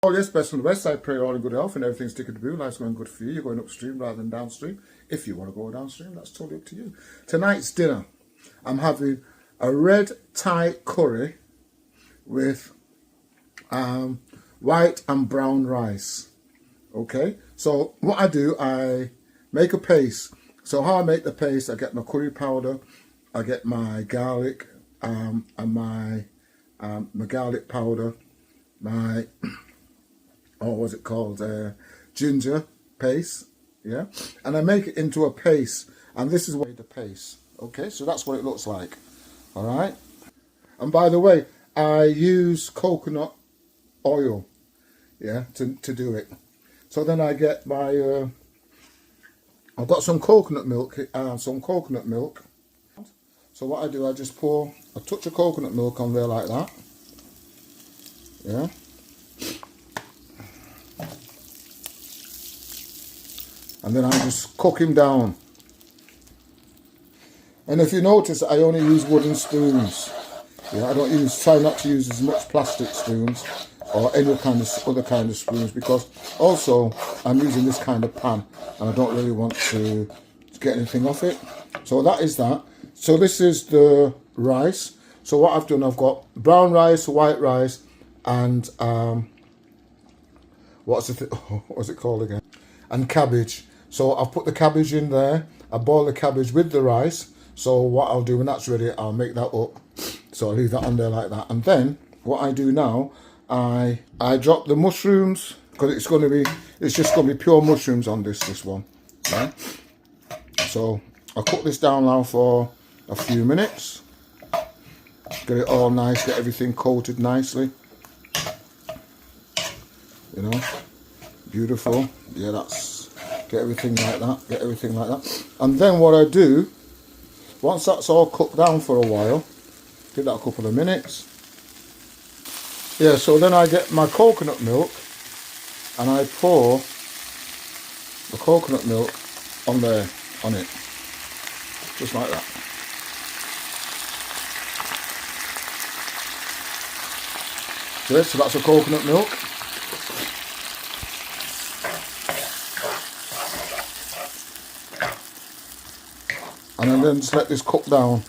Oh yes, best on the west side, pray all in good health and everything's ticking to blue. Life's going good for you. You're going upstream rather than downstream. If you want to go downstream, that's totally up to you. Tonight's dinner, I'm having a red Thai curry with white and brown rice. Okay, so what I do, I make a paste. So how I make the paste, I get my curry powder, I get my garlic and my garlic powder, my what's it called, ginger paste, yeah, and I make it into a paste, and this is what the paste. Okay, so that's what it looks like. All right, and by the way, I use coconut oil, yeah, to do it. So then I get my I've got some coconut milk, So what I do, I just pour a touch of coconut milk on there like that, yeah. And then I just cook him down. And if you notice, I only use wooden spoons. Yeah, I don't try not to use as much plastic spoons or any kind of other kind of spoons, because also I'm using this kind of pan and I don't really want to get anything off it. So that is that. So this is the rice. So what I've done, I've got brown rice, white rice, and what's it called again? And cabbage. So I've put the cabbage in there. I boil the cabbage with the rice. So what I'll do when that's ready, I'll make that up. So I'll leave that on there like that. And then what I do now, I drop the mushrooms, because it's just gonna be pure mushrooms on this one. Right? So I'll cook this down now for a few minutes. Get it all nice, get everything coated nicely. You know, beautiful. Yeah, get everything like that. And then what I do, once that's all cooked down for a while, give that a couple of minutes. Yeah, so then I get my coconut milk and I pour the coconut milk on it, just like that. Okay, so that's the coconut milk. And then just let this cook down.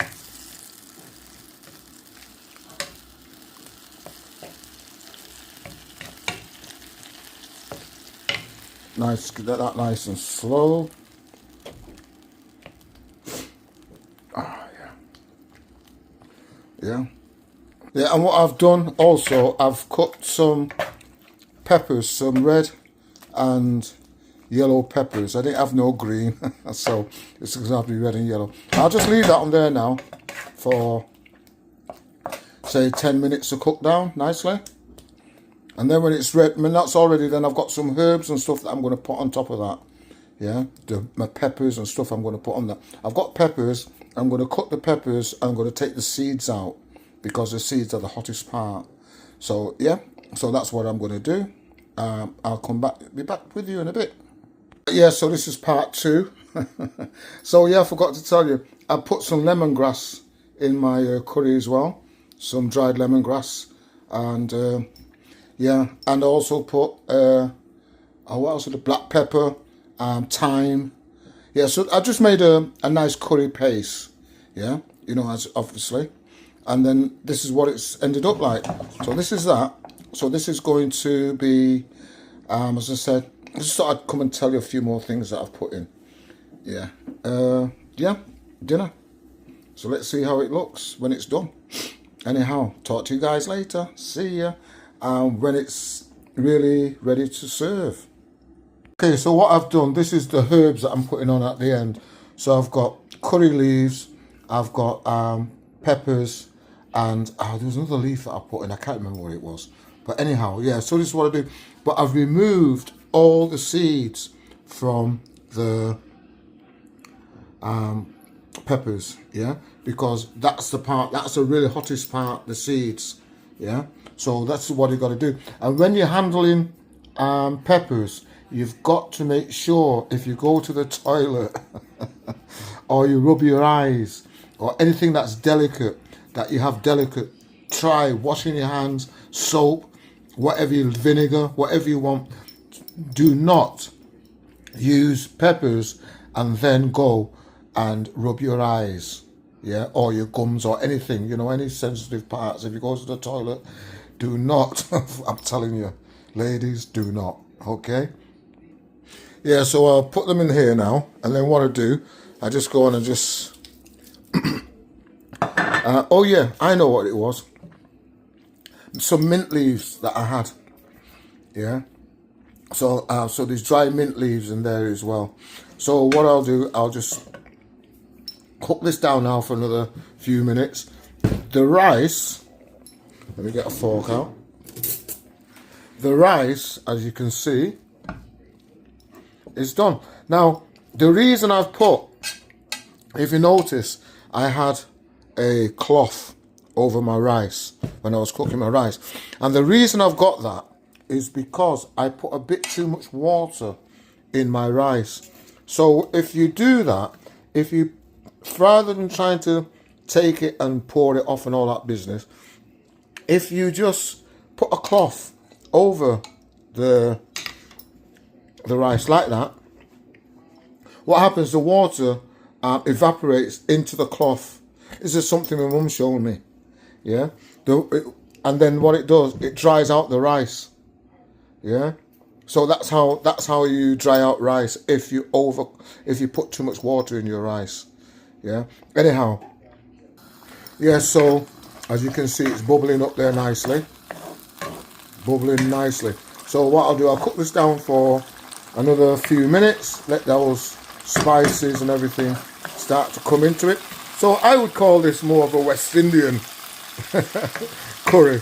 Nice, get that nice and slow. Ah, yeah. Yeah, and what I've done also, I've cut some peppers, some red and yellow peppers. I didn't have no green, so it's going to have to be red and yellow. I'll just leave that on there now for, say, 10 minutes to cook down nicely. And then when it's red, when that's all ready, then I've got some herbs and stuff that I'm going to put on top of that. Yeah, my peppers and stuff I'm going to put on that. I've got peppers. I'm going to cut the peppers. I'm going to take the seeds out, because the seeds are the hottest part. So yeah, so that's what I'm going to do. I'll be back with you in a bit. Yeah, so this is part 2. So yeah, I forgot to tell you, I put some lemongrass in my curry as well, some dried lemongrass, and yeah, and also put what else? The black pepper, thyme. Yeah, so I just made a nice curry paste. Yeah, you know, as obviously, and then this is what it's ended up like. So this is that. So this is going to be, as I said, I just thought I'd come and tell you a few more things that I've put in. Yeah, yeah, dinner. So let's see how it looks when it's done. Anyhow, talk to you guys later. See ya. When it's really ready to serve. Okay, so what I've done, this is the herbs that I'm putting on at the end. So I've got curry leaves, I've got peppers, and there was another leaf that I put in. I can't remember what it was. But anyhow, yeah, so this is what I do. But I've removed all the seeds from the peppers, yeah, because that's the really hottest part, the seeds, yeah. So that's what you got to do. And when you're handling peppers, you've got to make sure, if you go to the toilet or you rub your eyes or anything that's delicate, that you have delicate, try washing your hands, soap, whatever you, vinegar, whatever you want. Do not use peppers and then go and rub your eyes, yeah, or your gums or anything, you know, any sensitive parts. If you go to the toilet, do not. I'm telling you, ladies, do not. Okay. Yeah, so I'll put them in here now, and then what I do, I just go on and just. Oh yeah, I know what it was. Some mint leaves that I had. Yeah. So so there's dry mint leaves in there as well. So what I'll do, I'll just cook this down now for another few minutes. The rice, let me get a fork out. The rice, as you can see, is done. Now, the reason I've put, if you notice, I had a cloth over my rice when I was cooking my rice. And the reason I've got that is because I put a bit too much water in my rice. So if you do that, if you, rather than trying to take it and pour it off and all that business, if you just put a cloth over the rice like that, what happens, the water evaporates into the cloth. This is something my mum showed me. Yeah, and then what it does, it dries out the rice. Yeah, so that's how you dry out rice if you put too much water in your rice. Yeah. Anyhow, yeah. So as you can see, it's bubbling up there nicely, bubbling nicely. So what I'll do, I'll cook this down for another few minutes. Let those spices and everything start to come into it. So I would call this more of a West Indian curry,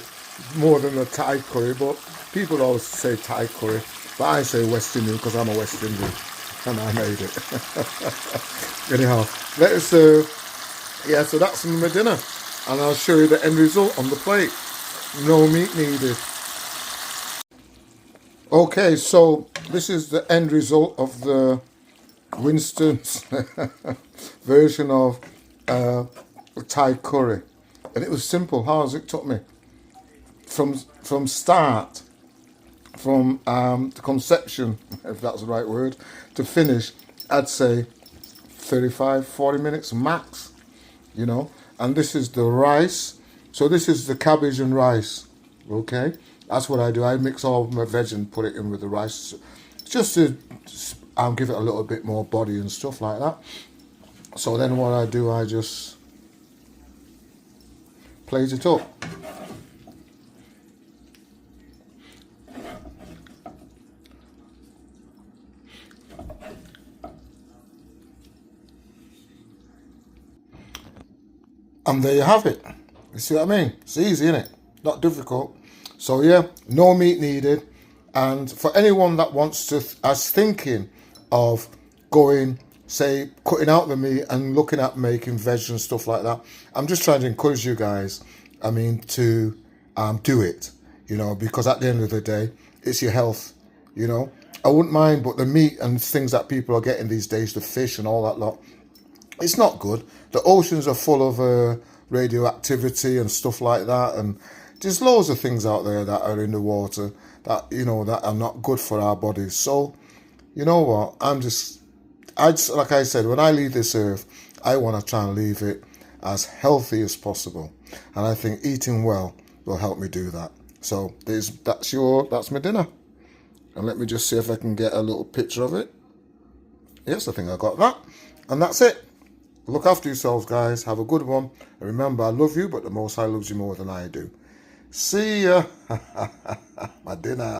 more than a Thai curry, but people always say Thai curry, but I say West Indian because I'm a West Indian and I made it. Anyhow, let's yeah, so that's my dinner, and I'll show you the end result on the plate. No meat needed. Okay, so this is the end result of the Winston's version of Thai curry, and it was simple. How long it took me from start, from the conception, if that's the right word, to finish, I'd say 35-40 minutes max, you know. And this is the rice. So this is the cabbage and rice. Okay, that's what I do. I mix all my veg and put it in with the rice, just to give it a little bit more body and stuff like that. So then what I do, I just plate it up. And there you have it. You see what I mean? It's easy, isn't it? Not difficult. So yeah, no meat needed. And for anyone that wants to, as thinking of going, say, cutting out the meat and looking at making veg and stuff like that, I'm just trying to encourage you guys, I mean, to do it, you know, because at the end of the day, it's your health, you know. I wouldn't mind, but the meat and things that people are getting these days, the fish and all that lot, it's not good. The oceans are full of radioactivity and stuff like that, and there's loads of things out there that are in the water that, you know, that are not good for our bodies. So, you know what, I just, like I said, when I leave this earth, I want to try and leave it as healthy as possible, and I think eating well will help me do that. So that's my dinner, and let me just see if I can get a little picture of it. Yes, I think I got that, and that's it. Look after yourselves, guys. Have a good one. And remember, I love you, but the Most High loves you more than I do. See ya. My dinner.